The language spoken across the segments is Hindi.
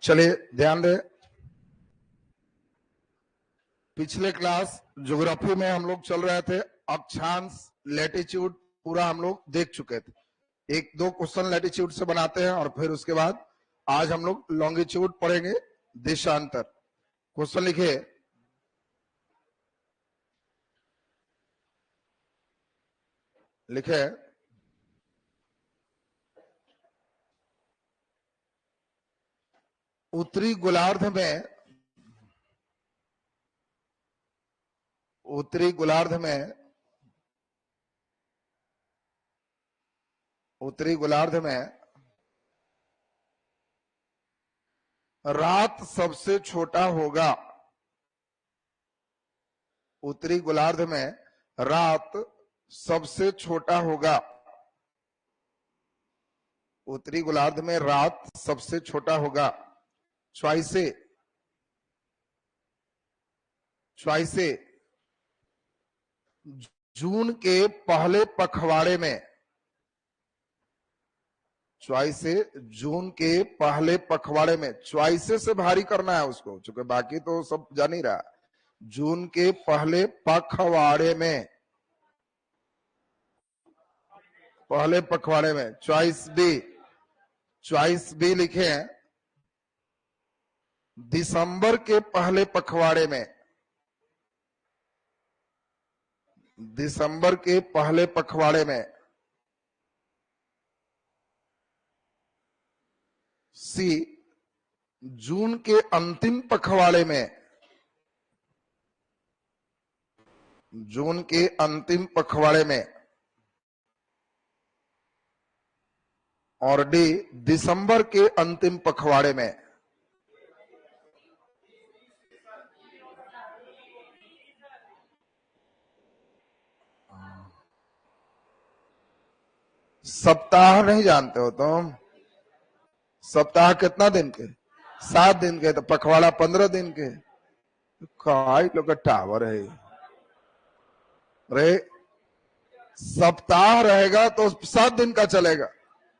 चलिए ध्यान दें, पिछले क्लास ज्योग्राफी में हम लोग चल रहे थे, अक्षांश लैटिट्यूड पूरा हम लोग देख चुके थे। एक दो क्वेश्चन लैटिट्यूड से बनाते हैं और फिर उसके बाद आज हम लोग लॉन्गिट्यूड पढ़ेंगे, देशांतर। क्वेश्चन लिखे, उत्तरी गोलार्ध में रात सबसे छोटा होगा। उत्तरी गोलार्ध में रात सबसे छोटा होगा। उत्तरी गोलार्ध में रात सबसे छोटा होगा। चॉइसे जून के पहले पखवाड़े में, जून के पहले पखवाड़े में। चॉइसे से भारी करना है उसको, चूंकि बाकी तो सब जान ही रहा। जून के पहले पखवाड़े में, चॉइस बी लिखे हैं। दिसंबर के पहले पखवाड़े में, दिसंबर के पहले पखवाड़े में। सी, जून के अंतिम पखवाड़े में, जून के अंतिम पखवाड़े में। और डी, दिसंबर के अंतिम पखवाड़े में। सप्ताह नहीं जानते हो तुम? सप्ताह कितना दिन के? 7 दिन के। तो पखवाड़ा 15 दिन के। काई लोग का टावर है रे। सप्ताह रहेगा तो 7 दिन का चलेगा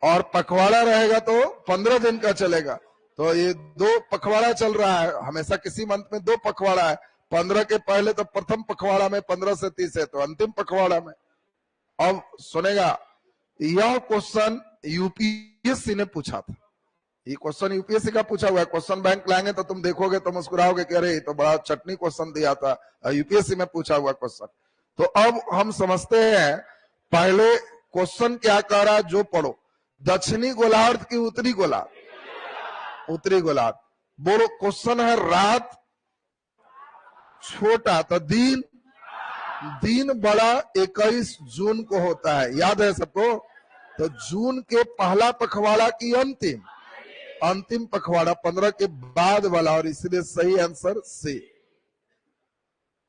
और पखवाड़ा रहेगा तो 15 दिन का चलेगा। तो ये 2 पखवाड़ा चल रहा है हमेशा, किसी मंथ में 2 पखवाड़ा है। 15 के पहले तो प्रथम पखवाड़ा में, 15 से 30 है तो अंतिम पखवाड़ा में। अब सुनेगा, यह क्वेश्चन यूपीएससी ने पूछा था। ये क्वेश्चन यूपीएससी का पूछा हुआ है। क्वेश्चन बैंक लाएंगे तो तुम देखोगे तो मुस्कुराओगे कि अरे तो बड़ा चटनी क्वेश्चन दिया था, यूपीएससी में पूछा हुआ क्वेश्चन। तो अब हम समझते हैं पहले क्वेश्चन क्या कह रहा है, जो पढ़ो। दक्षिणी गोलार्ध की उत्तरी गोलार्ध? उत्तरी गोलार्ध। बोलो, क्वेश्चन है रात छोटा तो दिन बड़ा 21 जून को होता है, याद है सबको? तो जून के पहला पखवाड़ा की अंतिम पखवाड़ा 15 के बाद वाला, और इसलिए सही आंसर सी।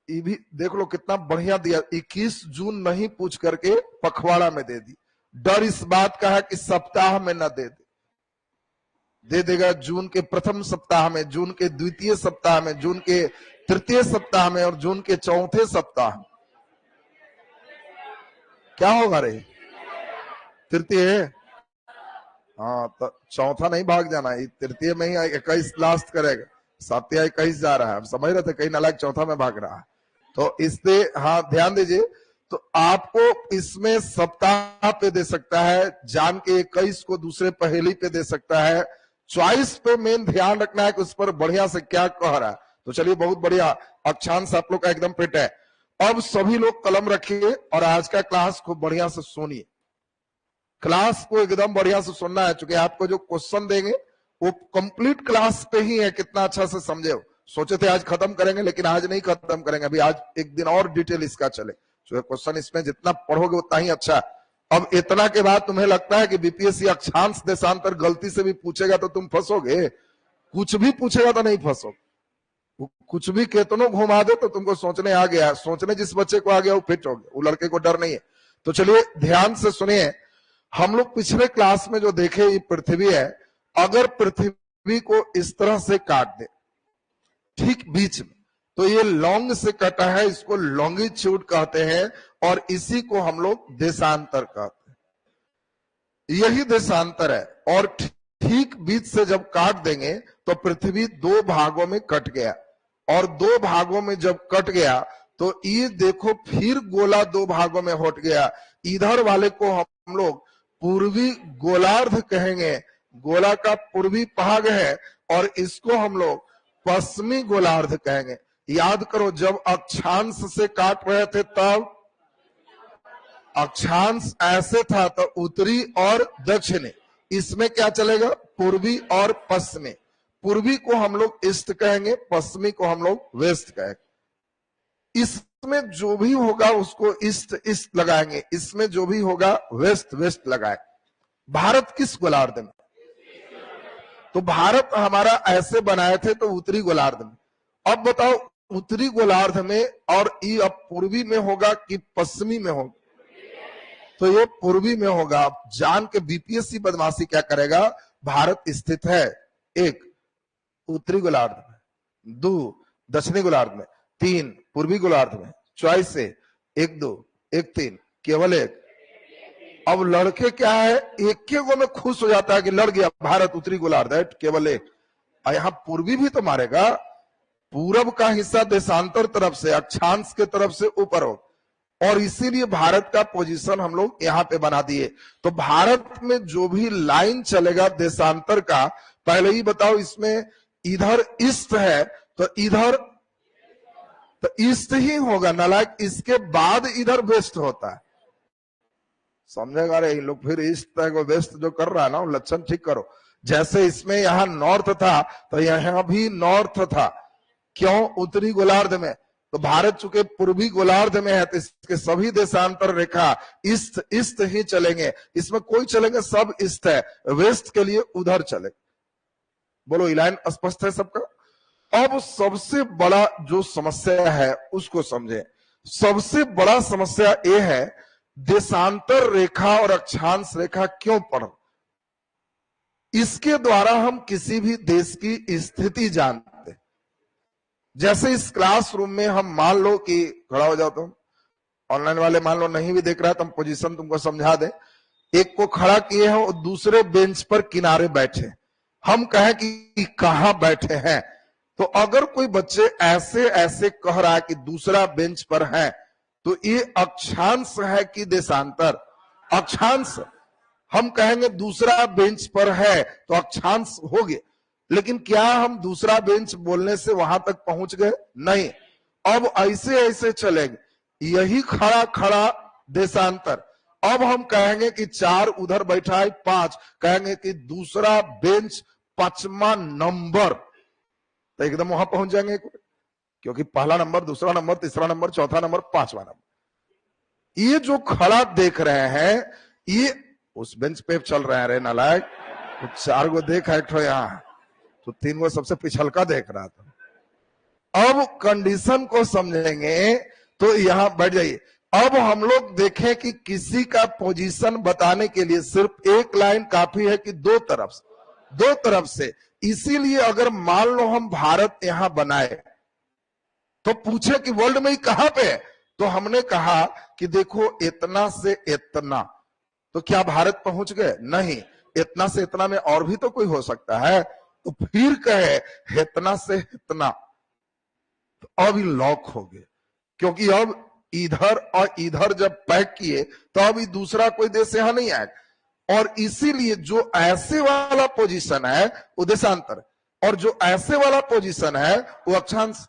ये भी देख लो कितना बढ़िया दिया, 21 जून नहीं पूछ करके पखवाड़ा में दे दी। डर इस बात का है कि सप्ताह में न दे देगा जून के प्रथम सप्ताह में, जून के द्वितीय सप्ताह में, जून के तृतीय सप्ताह में और जून के चौथे सप्ताह में। क्या होगा रे? तृतीय। हाँ, तो चौथा नहीं भाग जाना, तृतीय में ही 21 लास्ट करेगा। सातया 21 जा रहा है, हम समझ रहे थे कहीं नालायक चौथा में भाग रहा है। तो इससे हाँ ध्यान दीजिए। तो आपको इसमें सप्ताह पे दे सकता है, जान के 21 को दूसरे पहेली पे दे सकता है। चॉइस पे मेन ध्यान रखना है कि उस पर बढ़िया से क्या कह रहा है। तो चलिए, बहुत बढ़िया अक्षांश आप लोग का एकदम फिट है। अब सभी लोग कलम रखिए और आज का क्लास खूब बढ़िया से सुनिए। क्लास को एकदम बढ़िया से सुनना है, क्योंकि आपको जो क्वेश्चन देंगे वो कंप्लीट क्लास पे ही है, कितना अच्छा से समझे हो। सोचे थे आज खत्म करेंगे, लेकिन आज नहीं खत्म करेंगे, अभी आज एक दिन और डिटेल इसका चले। क्वेश्चन इसमें जितना पढ़ोगे उतना ही अच्छा है। अब इतना के बाद तुम्हें लगता है कि बीपीएससी अक्षांश देशांतर गलती से भी पूछेगा तो तुम फंसोगे? कुछ भी पूछेगा तो नहीं फंसोगे। कुछ भी कितनों घुमा दे तो तुमको सोचने आ गया। सोचने जिस बच्चे को आ गया वो फिट हो गया, वो लड़के को डर नहीं है। तो चलिए ध्यान से सुनिए। हम लोग पिछले क्लास में जो देखे, ये पृथ्वी है। अगर पृथ्वी को इस तरह से काट दे ठीक बीच में, तो ये लॉन्ग से कटा है, इसको लॉन्गिट्यूड कहते हैं, और इसी को हम लोग देशांतर कहते हैं। यही देशांतर है। और ठीक बीच से जब काट देंगे तो पृथ्वी दो भागों में कट गया, और दो भागों में जब कट गया तो ये देखो फिर गोला दो भागों में हट गया। इधर वाले को हम लोग पूर्वी गोलार्ध कहेंगे, गोला का पूर्वी भाग है, और इसको हम लोग पश्चिमी गोलार्ध कहेंगे। याद करो, जब अक्षांश से काट रहे थे तब अक्षांश ऐसे था तो उत्तरी और दक्षिणी, इसमें क्या चलेगा, पूर्वी और पश्चिमी। पूर्वी को हम लोग ईस्ट कहेंगे, पश्चिमी को हम लोग वेस्ट कहेंगे। इसमें जो भी होगा उसको ईस्ट ईस्ट लगाएंगे, इसमें जो भी होगा वेस्ट वेस्ट लगाएंगे। भारत किस गोलार्ध में? तो भारत हमारा ऐसे बनाए थे तो उत्तरी गोलार्ध में। अब बताओ उत्तरी गोलार्ध में, और ये अब पूर्वी में होगा कि पश्चिमी में होगा? तो ये पूर्वी में होगा। जान के बीपीएससी बदमाशी क्या करेगा, भारत स्थित है एक उत्तरी गोलार्ध में, दो दक्षिणी गोलार्ध में, तीन पूर्वी गोलार्ध में। चॉइस से 1 2 1 3, केवल एक। अब लड़के क्या है, एक गो में खुश हो जाता है कि लड़ गया, भारत उत्तरी गोलार्ध है, केवल एक। यहां पूर्वी भी तो मारेगा, पूरब का हिस्सा देशांतर तरफ से, अक्षांश के तरफ से ऊपर हो, और इसीलिए भारत का पोजीशन हम लोग यहां पे बना दिए। तो भारत में जो भी लाइन चलेगा देशांतर का, पहले ही बताओ, इसमें इधर ईस्ट है तो इधर तो ईस्ट ही होगा, नालायक। इसके बाद इधर वेस्ट होता है, समझेगा रे इन लोग। फिर ईस्ट को वेस्ट जो कर रहा है ना, लक्षण ठीक करो। जैसे इसमें यहां नॉर्थ था तो यहां भी नॉर्थ था, क्यों, उत्तरी गोलार्ध में। तो भारत चूंकि पूर्वी गोलार्ध में है तो इसके सभी देशांतर रेखा ईस्ट ईस्ट ही चलेंगे, इसमें कोई चलेंगे, सब ईस्ट है। वेस्ट के लिए उधर चले। बोलो, लाइन स्पष्ट है सबका? अब सबसे बड़ा जो समस्या है उसको समझे। सबसे बड़ा समस्या यह है, देशांतर रेखा और अक्षांश रेखा क्यों पढ़? इसके द्वारा हम किसी भी देश की स्थिति जानते। जैसे इस क्लासरूम में हम मान लो कि खड़ा हो जाओ तुम, ऑनलाइन वाले मान लो नहीं भी देख रहा है तो हम पोजीशन तुमको समझा दें। एक को खड़ा किए हैं और दूसरे बेंच पर किनारे बैठे, हम कहें कि कहां बैठे हैं, तो अगर कोई बच्चे ऐसे ऐसे कह रहा है कि दूसरा बेंच पर है, तो ये अक्षांश है कि देशांतर? अक्षांश। हम कहेंगे दूसरा बेंच पर है तो अक्षांश हो गया, लेकिन क्या हम दूसरा बेंच बोलने से वहां तक पहुंच गए? नहीं। अब ऐसे ऐसे चलेंगे, यही खड़ा खड़ा देशांतर। अब हम कहेंगे कि 4 उधर बैठा है, 5 कहेंगे कि दूसरा बेंच 5वां नंबर, तो एकदम वहां पहुंच जाएंगे, क्योंकि पहला नंबर, दूसरा नंबर, तीसरा नंबर, चौथा नंबर, 5वां नंबर। ये जो खड़ा देख रहे हैं ये उस बेंच पे चल रहे हैं रे नालायक। तो 4 गो देख है, यहां तो 3 गो सबसे पिछलका देख रहा था। अब कंडीशन को समझेंगे तो यहां बैठ जाइए। अब हम लोग देखें कि किसी का पोजीशन बताने के लिए सिर्फ एक लाइन काफी है कि दो तरफ से। इसीलिए अगर मान लो हम भारत यहां बनाए तो पूछे कि वर्ल्ड में कहां पे, तो हमने कहा कि देखो इतना से इतना, तो क्या भारत पहुंच गए? नहीं। इतना से इतना में और भी तो कोई हो सकता है, तो फिर कहे इतना से इतना, तो अब लॉक हो गए, क्योंकि अब इधर और इधर जब पैक किए तो अब दूसरा कोई देश यहां नहीं आएगा। और इसीलिए जो ऐसे वाला पोजीशन है वो देशांतर, और जो ऐसे वाला पोजीशन है वो अक्षांश।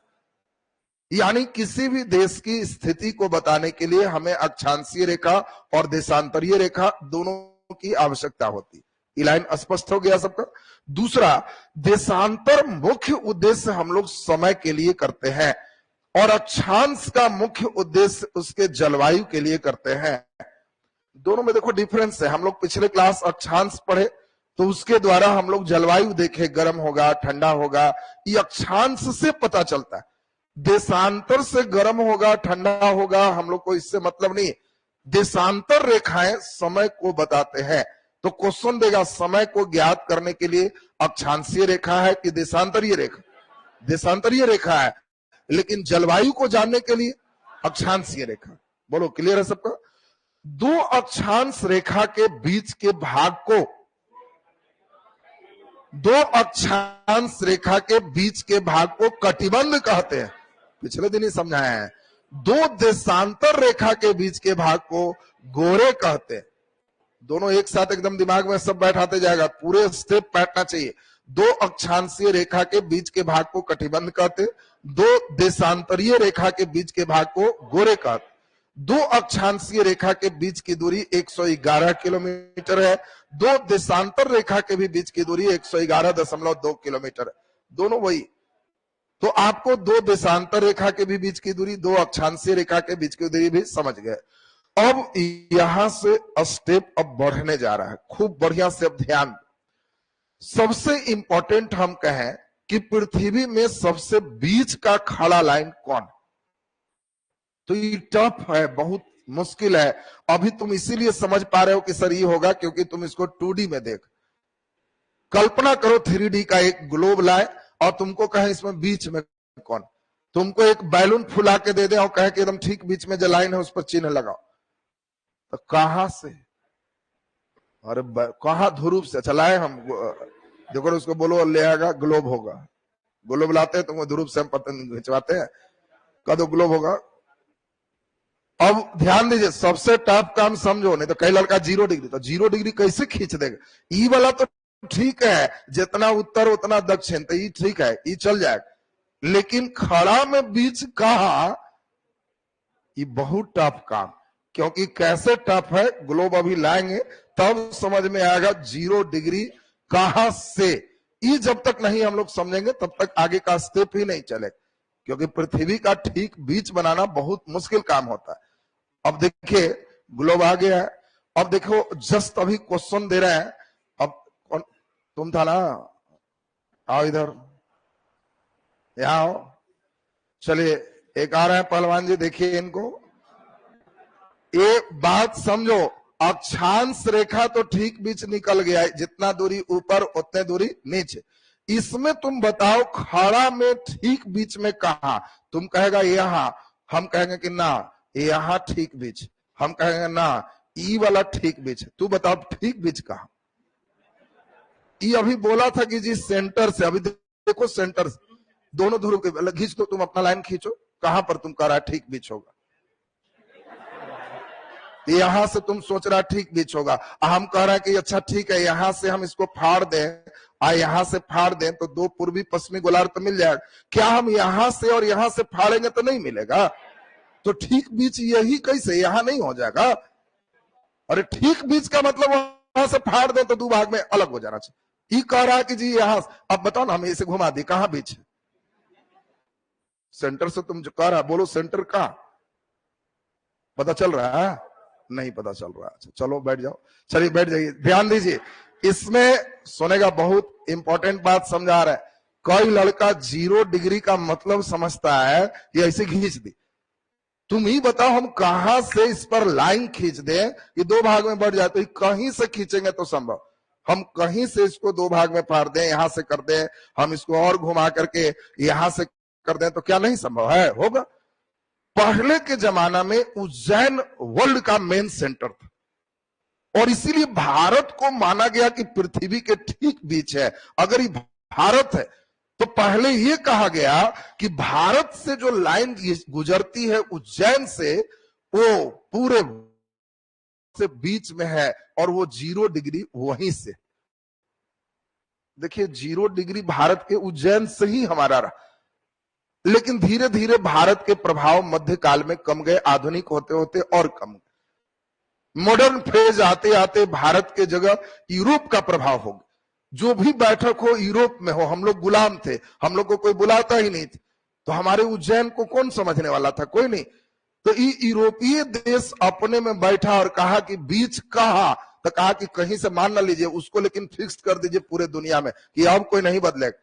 यानी किसी भी देश की स्थिति को बताने के लिए हमें अक्षांशीय रेखा और देशांतरीय रेखा दोनों की आवश्यकता होती। ये लाइन स्पष्ट हो गया सबका? दूसरा, देशांतर मुख्य उद्देश्य हम लोग समय के लिए करते हैं, और अक्षांश का मुख्य उद्देश्य उसके जलवायु के लिए करते हैं। दोनों में देखो डिफरेंस है। हम लोग पिछले क्लास अक्षांश पढ़े तो उसके द्वारा हम लोग जलवायु देखे, गर्म होगा, ठंडा होगा, ये अक्षांश से पता चलता है। देशांतर से गर्म होगा, ठंडा होगा, हम लोग को इससे मतलब नहीं। देशांतर रेखाएं समय को बताते हैं। तो क्वेश्चन देगा, समय को ज्ञात करने के लिए अक्षांशीय रेखा है कि देशांतरीय रेखा? देशांतरीय रेखा है। लेकिन जलवायु को जानने के लिए अक्षांशीय रेखा। बोलो, क्लियर है सबका? दो अक्षांश रेखा के बीच के भाग को दो अक्षांश रेखा के बीच के भाग को कटिबंध कहते हैं, पिछले दिन ही समझाया है। दो देशांतर रेखा के बीच के भाग को गोरे कहते हैं। दोनों एक साथ एकदम दिमाग में सब बैठाते जाएगा, पूरे स्टेप बैठना चाहिए। दो अक्षांशीय रेखा के बीच के भाग को कटिबंध कहते, दो देशांतरीय रेखा के बीच के भाग को गोरे कहते। दो अक्षांशीय रेखा के बीच की दूरी 111 किलोमीटर है, दो देशांतर रेखा के भी बीच की दूरी 111.2 किलोमीटर है, दोनों वही। तो आपको दो देशांतर रेखा के भी बीच की दूरी, दो अक्षांशीय रेखा के बीच की दूरी भी समझ गए। अब यहां से स्टेप अब बढ़ने जा रहा है, खूब बढ़िया से अब ध्यान। सबसे इंपॉर्टेंट हम कहें कि पृथ्वी में सबसे बीच का खड़ा लाइन कौन? तो ये टफ है, बहुत मुश्किल है। अभी तुम इसीलिए समझ पा रहे हो कि सर ये होगा क्योंकि तुम इसको 2D में देख। कल्पना करो 3D का एक ग्लोब लाए और तुमको कहे इसमें बीच में कौन, तुमको एक बैलून फुला के दे दे और कहे कि एकदम ठीक बीच में जो लाइन है उस पर चिन्ह लगाओ, तो कहां से? अरे कहां ध्रुव से चलाए हम? देखो उसको बोलो ले आएगा, ग्लोब होगा। ग्लोब लाते हैं तुमको ध्रुव से हम पतंग खिंचवाते हैं, कदो ग्लोब होगा। अब ध्यान दीजिए, सबसे टफ काम समझो, नहीं तो कई लड़का 0 डिग्री, तो 0 डिग्री कैसे खींच देगा? ई वाला तो ठीक है, जितना उत्तर उतना दक्षिण, तो ये ठीक है, ये चल जाएगा। लेकिन खड़ा में बीच कहा, ये बहुत टफ काम। क्योंकि कैसे टफ है, ग्लोब अभी लाएंगे तब समझ में आएगा 0 डिग्री कहां से। ये जब तक नहीं हम लोग समझेंगे तब तक आगे का स्टेप ही नहीं चलेगा, क्योंकि पृथ्वी का ठीक बीच बनाना बहुत मुश्किल काम होता है। अब देखिए ग्लोब आ गया है, अब देखो जस्ट अभी क्वेश्चन दे रहे हैं। अब कौन तुम था ना, आओ इधर, यहां आओ। चलिए एक आ रहे हैं पहलवान जी, देखिए इनको। एक बात समझो, अक्षांश रेखा तो ठीक बीच निकल गया है, जितना दूरी ऊपर उतने दूरी नीचे। इसमें तुम बताओ खड़ा में ठीक बीच में कहा? तुम कहेगा यहां, हम कहेंगे कि ना यहां ठीक बीच, हम कहेंगे ना ई वाला ठीक बीच। तू बताओ ठीक बीच कहा? ये अभी बोला था कि जी सेंटर से, अभी देखो सेंटर से दोनों ध्रुव के खींच दो, तुम अपना लाइन खींचो, कहां पर तुम कह रहा है ठीक बीच होगा? यहां से तुम सोच रहा ठीक बीच होगा, हम कह रहे हैं कि अच्छा ठीक है, यहां से हम इसको फाड़ दें, यहां से फाड़ दें तो दो पूर्वी पश्चिमी गोलार्ध तो मिल जाएगा। क्या हम यहां से और यहां से फाड़ेंगे तो नहीं मिलेगा? तो ठीक बीच यही कैसे, यहां नहीं हो जाएगा? अरे ठीक बीच का मतलब वहां से फाड़ दें तो दो भाग में अलग हो जाना चाहिए। ये कह रहा है कि जी यहां, अब बताओ ना, हमें इसे घुमा दी, कहां बीच है? सेंटर से तुम जो कह रहा, बोलो सेंटर कहां? पता चल रहा है? नहीं पता चल रहा। अच्छा चलो बैठ जाओ, चलिए बैठ जाइए, ध्यान दीजिए। इसमें सुनेगा, बहुत इंपॉर्टेंट बात समझा रहा है। कोई लड़का 0 डिग्री का मतलब समझता है ये ऐसे खींच दी। तुम ही बताओ हम कहां से इस पर लाइन खींच दें, ये दो भाग में बढ़ जाए, तो कहीं से खींचेंगे तो संभव। हम कहीं से इसको दो भाग में फाड़ दें, यहां से कर दें, हम इसको और घुमा करके यहां से कर दें, तो क्या नहीं संभव है? होगा। पहले के जमाना में उज्जैन वर्ल्ड का मेन सेंटर था और इसीलिए भारत को माना गया कि पृथ्वी के ठीक बीच है। अगर ये भारत है तो पहले ये कहा गया कि भारत से जो लाइन गुजरती है उज्जैन से, वो पूरे से बीच में है और वो 0 डिग्री वहीं से। देखिए 0 डिग्री भारत के उज्जैन से ही हमारा रहा, लेकिन धीरे धीरे भारत के प्रभाव मध्यकाल में कम गए, आधुनिक होते होते और कम गए। मॉडर्न फेज आते आते भारत के जगह यूरोप का प्रभाव हो गया। जो भी बैठक हो यूरोप में हो। हम लोग गुलाम थे, हम लोग को कोई बुलाता ही नहीं था, तो हमारे उज्जैन को कौन समझने वाला था? कोई नहीं। तो यूरोपीय देश अपने में बैठा और कहा कि बीच कहा, तो कहा कि कहीं से मान ना लीजिए उसको, लेकिन फिक्स कर दीजिए पूरे दुनिया में कि अब कोई नहीं बदलेगा।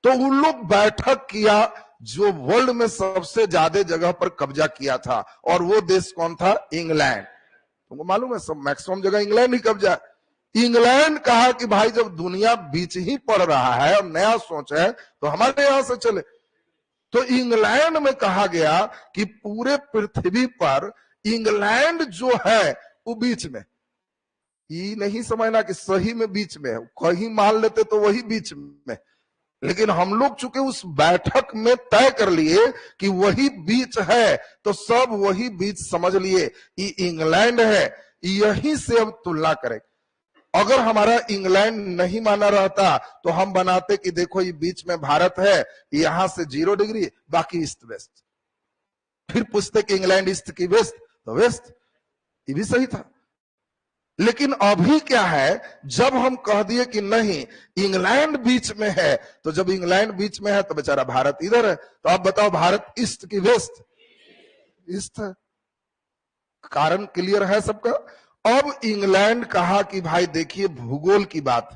तो उन लोग बैठक किया जो वर्ल्ड में सबसे ज्यादा जगह पर कब्जा किया था, और वो देश कौन था? इंग्लैंड। तुमको मालूम है सब मैक्सिमम जगह इंग्लैंड ही कब्जा। इंग्लैंड कहा कि भाई जब दुनिया बीच ही पड़ रहा है और नया सोच है तो हमारे यहां से चले। तो इंग्लैंड में कहा गया कि पूरे पृथ्वी पर इंग्लैंड जो है वो बीच में। ये नहीं समझना कि सही में बीच में है, कहीं मान लेते तो वही बीच में, लेकिन हम लोग चूंकि उस बैठक में तय कर लिए कि वही बीच है, तो सब वही बीच समझ लिए। ये इंग्लैंड है, यहीं से अब तुलना करें। अगर हमारा इंग्लैंड नहीं माना रहता तो हम बनाते कि देखो ये बीच में भारत है, यहां से 0 डिग्री, बाकी ईस्ट वेस्ट। फिर पूछते कि इंग्लैंड ईस्ट की वेस्ट, तो वेस्ट, ये भी सही था। लेकिन अभी क्या है, जब हम कह दिए कि नहीं इंग्लैंड बीच में है, तो जब इंग्लैंड बीच में है तो बेचारा भारत इधर है। तो आप बताओ भारत ईस्ट की वेस्ट? ईस्ट है। कारण क्लियर है सबका। अब इंग्लैंड कहा कि भाई देखिए भूगोल की बात,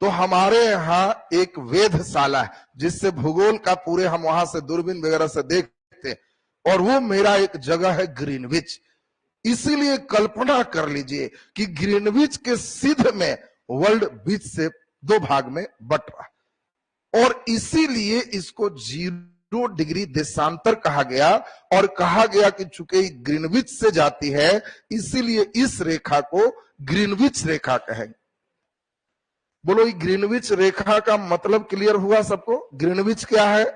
तो हमारे यहां एक वेधशाला है जिससे भूगोल का पूरे हम वहां से दूरबीन वगैरह से देखते, और वो मेरा एक जगह है ग्रीनविच। इसीलिए कल्पना कर लीजिए कि ग्रीनविच के सिद्ध में वर्ल्ड बीच से 2 भाग में बट रहा, और इसीलिए इसको 0 डिग्री देशांतर कहा गया, और कहा गया कि चूंकि ग्रीनविच से जाती है इसीलिए इस रेखा को ग्रीनविच रेखा कहेंगे। बोलो ये ग्रीनविच रेखा का मतलब क्लियर हुआ सबको? ग्रीनविच क्या है?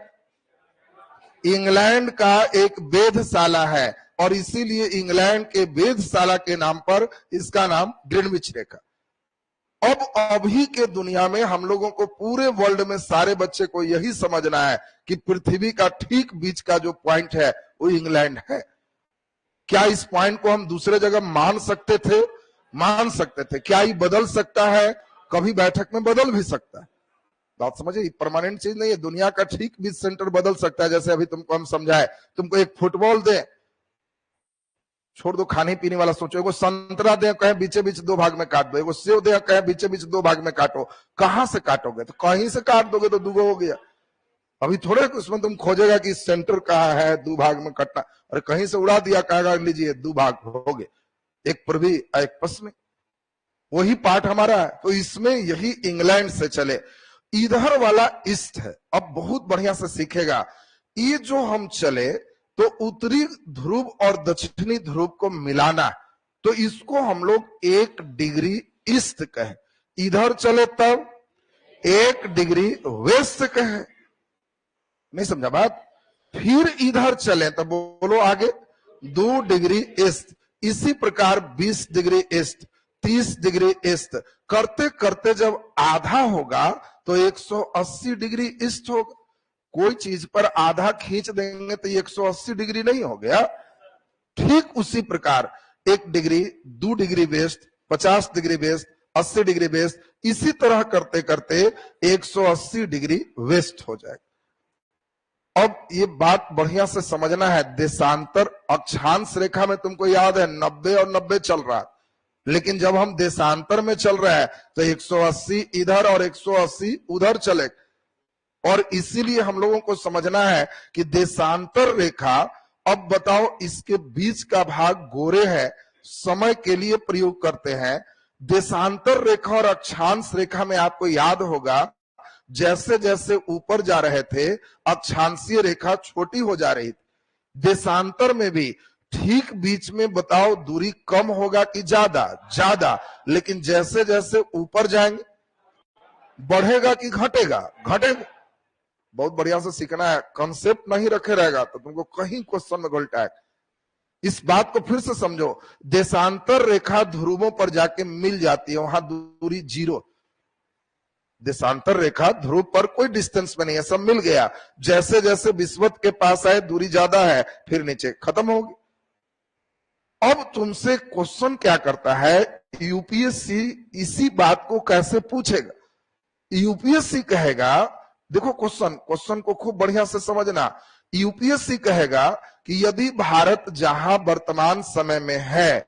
इंग्लैंड का एक वेधशाला है, और इसीलिए इंग्लैंड के वेधशाला के नाम पर इसका नाम ग्रीनविच रेखा। अब अभी के दुनिया में हम लोगों को पूरे वर्ल्ड में सारे बच्चे को यही समझना है कि पृथ्वी का ठीक बीच का जो पॉइंट है वो इंग्लैंड है। क्या इस पॉइंट को हम दूसरे जगह मान सकते थे? मान सकते थे। क्या ये बदल सकता है? कभी बैठक में बदल भी सकता है। बात समझिए, परमानेंट चीज नहीं है। दुनिया का ठीक बीच सेंटर बदल सकता है। जैसे अभी तुमको हम समझाए, तुमको एक फुटबॉल दे, छोड़ दो खाने पीने वाला, सोचो एगो संतरा दे कहे बीचे बीच 2 भाग में काट दो, एगो सेव दे कहे बीचे बीच 2 भाग में काटो, कहां से काटोगे? तो कहीं से काट दोगे तो 2 हो गया। अभी थोड़े उसमें तुम खोजेगा कि सेंटर कहाँ है 2 भाग में कटना, और कहीं से उड़ा दिया, कहेगा लीजिए 2 भाग हो गए, एक पूर्वी एक पश्चिमी। वही पार्ट हमारा है। तो इसमें यही इंग्लैंड से चले, इधर वाला ईस्ट है। अब बहुत बढ़िया से सीखेगा, ये जो हम चले तो उत्तरी ध्रुव और दक्षिणी ध्रुव को मिलाना, तो इसको हम लोग 1 डिग्री ईस्ट कहे। इधर चले तब 1 डिग्री वेस्ट कहे। नहीं समझा बात? फिर इधर चले तब बोलो आगे 2 डिग्री ईस्ट। इसी प्रकार 20 डिग्री ईस्ट, 30 डिग्री ईस्ट करते करते जब आधा होगा तो 180 डिग्री ईस्ट होगा। कोई चीज पर आधा खींच देंगे तो 180 डिग्री नहीं हो गया। ठीक उसी प्रकार 1 degree, 2 degree west, 50 degree west, 80 degree west, इसी तरह करते करते 180 डिग्री वेस्ट हो जाएगा। अब ये बात बढ़िया से समझना है, देशांतर अक्षांश रेखा में तुमको याद है 90 और 90 चल रहा है, लेकिन जब हम देशांतर में चल रहे हैं तो 180 इधर और 180 उधर चले। और इसीलिए हम लोगों को समझना है कि देशांतर रेखा, अब बताओ इसके बीच का भाग गोरे है, समय के लिए प्रयोग करते हैं। देशांतर रेखा और अक्षांश रेखा में आपको याद होगा जैसे जैसे ऊपर जा रहे थे अक्षांशीय रेखा छोटी हो जा रही थी। देशांतर में भी ठीक बीच में बताओ दूरी कम होगा कि ज्यादा? ज्यादा। लेकिन जैसे जैसे ऊपर जाएंगे बढ़ेगा कि घटेगा? घटेगा। बहुत बढ़िया से सीखना है, कॉन्सेप्ट नहीं रखे रहेगा तो तुमको कहीं क्वेश्चन में गलता है। इस बात को फिर से समझो, देशांतर रेखा ध्रुवों पर जाके मिल जाती है, वहां दूरी 0। देशांतर रेखा ध्रुव पर कोई डिस्टेंस में नहीं है, सब मिल गया। जैसे जैसे विषुवत के पास आए दूरी ज्यादा है, फिर नीचे खत्म होगी। अब तुमसे क्वेश्चन क्या करता है, यूपीएससी इसी बात को कैसे पूछेगा? यूपीएससी कहेगा, देखो क्वेश्चन को खूब बढ़िया से समझना। यूपीएससी कहेगा कि यदि भारत जहां वर्तमान समय में है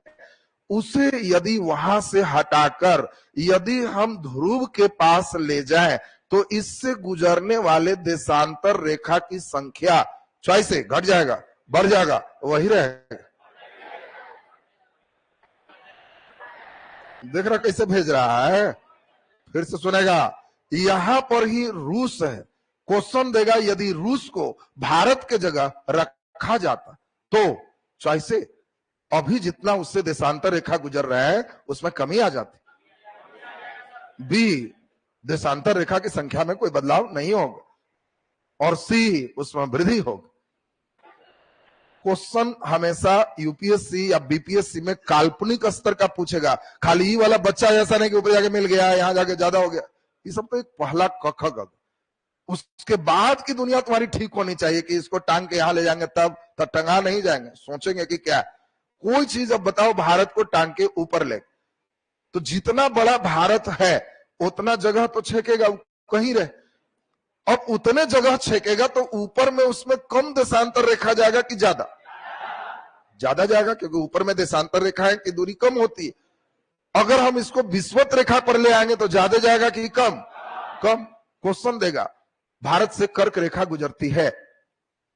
उसे यदि वहां से हटाकर यदि हम ध्रुव के पास ले जाएं तो इससे गुजरने वाले देशांतर रेखा की संख्या से घट जाएगा, बढ़ जाएगा, वही रहेगा। देख रहा कैसे भेज रहा है? फिर से सुनेगा, यहां पर ही रूस है। क्वेश्चन देगा यदि रूस को भारत के जगह रखा जाता तो चॉइसे अभी जितना उससे देशांतर रेखा गुजर रहा है उसमें कमी आ जाती। बी, देशांतर रेखा की संख्या में कोई बदलाव नहीं होगा। और सी, उसमें वृद्धि होगी। क्वेश्चन हमेशा यूपीएससी या बीपीएससी में काल्पनिक स्तर का पूछेगा, खाली ई वाला बच्चा ऐसा नहीं कि ऊपर जाके मिल गया, यहां जाके ज्यादा हो गया। ये सब तो एक पहला कख गग। उसके बाद की दुनिया तुम्हारी ठीक होनी चाहिए कि इसको टांग के यहां ले जाएंगे तब टंगा नहीं जाएंगे। सोचेंगे कि क्या कोई चीज अब बताओ भारत को टांग के ऊपर ले, तो जितना बड़ा भारत है उतना जगह तो छेकेगा, कहीं रहे। अब उतने जगह छेकेगा तो ऊपर में उसमें कम देशांतर रेखा जाएगा कि ज्यादा? ज्यादा जाएगा, क्योंकि ऊपर में देशांतर रेखाएं की दूरी कम होती है। अगर हम इसको विषुवत रेखा पर ले आएंगे तो ज्यादा जाएगा कि कम? कम। क्वेश्चन देगा भारत से कर्क रेखा गुजरती है,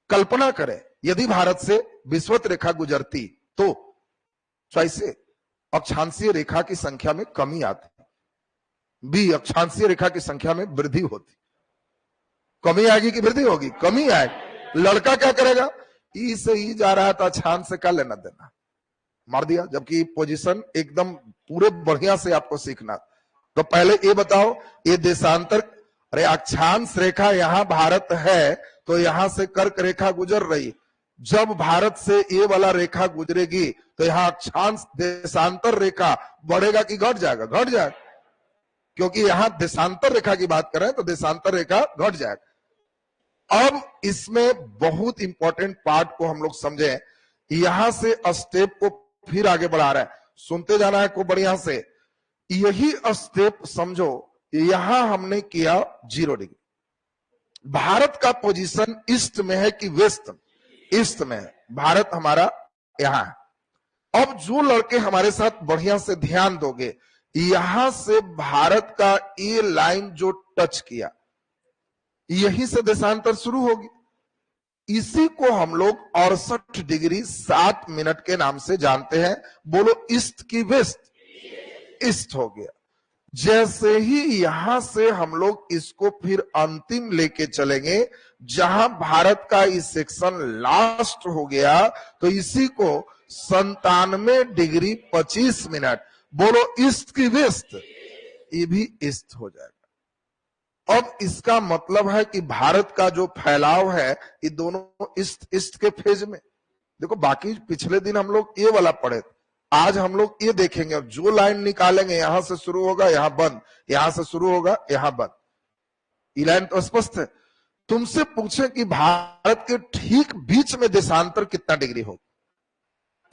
कल्पना करें यदि भारत से विषुवत रेखा गुजरती तो ऐसे अक्षांशीय रेखा की संख्या में कमी आती। बी, अक्षांशीय रेखा की संख्या में वृद्धि होती। कमी आएगी कि वृद्धि होगी? कमी आएगी। लड़का क्या करेगा? ई से ई जा रहा था, अक्षांश से क्या लेना देना, मार दिया। जबकि पोजीशन एकदम पूरे बढ़िया से आपको सीखना। तो पहले ये बताओ, ये देशांतर, अरे अक्षांश रेखा यहां भारत है तो यहां से कर्क रेखा गुजर रही। जब भारत से ये वाला रेखा गुजरेगी तो यहां अक्षांश देशांतर रेखा बढ़ेगा कि घट जाएगा? घट जाएगा, क्योंकि यहां देशांतर रेखा की बात करें तो देशांतर रेखा घट जाएगा। अब इसमें बहुत इंपॉर्टेंट पार्ट को हम लोग समझे, यहां से स्टेप को फिर आगे बढ़ा रहा है, सुनते जाना है को बढ़िया से। यही स्टेप समझो, यहां हमने किया 0 डिग्री। भारत का पोजीशन ईस्ट में है कि वेस्ट? ईस्ट में है। भारत हमारा यहां है। अब जो लड़के हमारे साथ बढ़िया से ध्यान दोगे, यहां से भारत का ये लाइन जो टच किया, यहीं से देशांतर शुरू होगी। इसी को हम लोग 68 डिग्री 7 मिनट के नाम से जानते हैं। बोलो ईस्ट की वेस्ट? ईस्ट हो गया। जैसे ही यहां से हम लोग इसको फिर अंतिम लेके चलेंगे, जहां भारत का इस सेक्शन लास्ट हो गया, तो इसी को 97 डिग्री 25 मिनट, बोलो ईस्ट की वेस्ट? ये भी ईस्ट हो जाएगा। अब इसका मतलब है कि भारत का जो फैलाव है ये दोनों ईस्ट ईस्ट के फेज में। देखो बाकी पिछले दिन हम लोग ये वाला पढ़े, आज हम लोग ये देखेंगे। अब जो लाइन निकालेंगे, यहां से शुरू होगा यहां बंद, यहां से शुरू होगा यहां बंद। ये लाइन तो स्पष्ट है। तुमसे पूछे कि भारत के ठीक बीच में देशांतर कितना डिग्री होगा?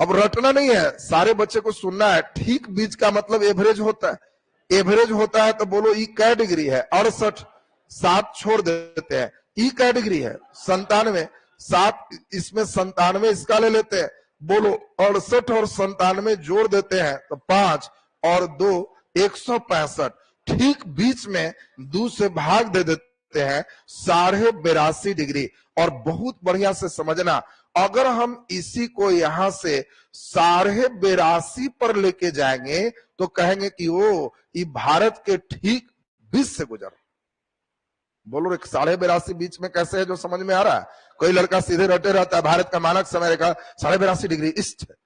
अब रटना नहीं है, सारे बच्चे को सुनना है। ठीक बीच का मतलब एवरेज होता है। एवरेज होता है तो बोलो ई क्या डिग्री है? 68, 7 छोड़ देते हैं। ई क्या डिग्री है? 97, 7 इसमें 97 इसका ले लेते हैं। बोलो 68 और 97 जोड़ देते हैं तो 5 और 2 165। ठीक बीच में 2 से भाग दे देते हैं, 82.5 डिग्री। और बहुत बढ़िया से समझना, अगर हम इसी को यहां से 82.5 पर लेके जाएंगे तो कहेंगे कि ओ ये भारत के ठीक बीच से गुजर। बोलो 82.5 बीच में कैसे है, जो समझ में आ रहा है? कोई लड़का सीधे रटे रहता है, भारत का मानक समय रेखा 82.5 डिग्री ईस्ट है।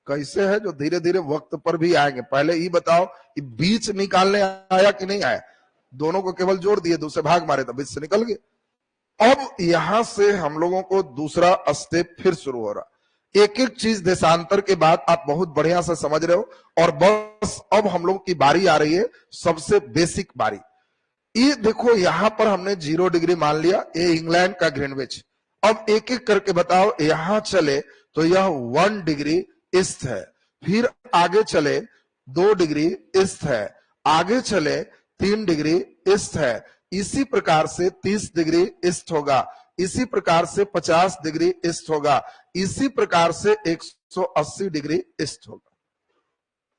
कैसे है जो धीरे धीरे वक्त पर भी आएंगे। पहले ये बताओ कि बीच निकालने आया कि नहीं आया? दोनों को केवल जोड़ दिए, दूसरे भाग मारे तो बीच से निकल गए। अब यहां से हम लोगों को दूसरा स्टेप फिर शुरू हो रहा। एक एक चीज देशांतर के बाद आप बहुत बढ़िया से समझ रहे हो। और बस अब हम लोग की बारी आ रही है, सबसे बेसिक बारी। ये देखो यहां पर हमने 0 डिग्री मान लिया, ये इंग्लैंड का ग्रीनविच। अब एक एक करके बताओ, यहां चले तो यह 1 डिग्री ईस्ट है, फिर आगे चले 2 डिग्री ईस्ट है, आगे चले 3 डिग्री ईस्ट है, इसी प्रकार से 30 डिग्री ईस्ट होगा, इसी प्रकार से 50 डिग्री ईस्ट होगा, इसी प्रकार से 180 डिग्री ईस्ट होगा।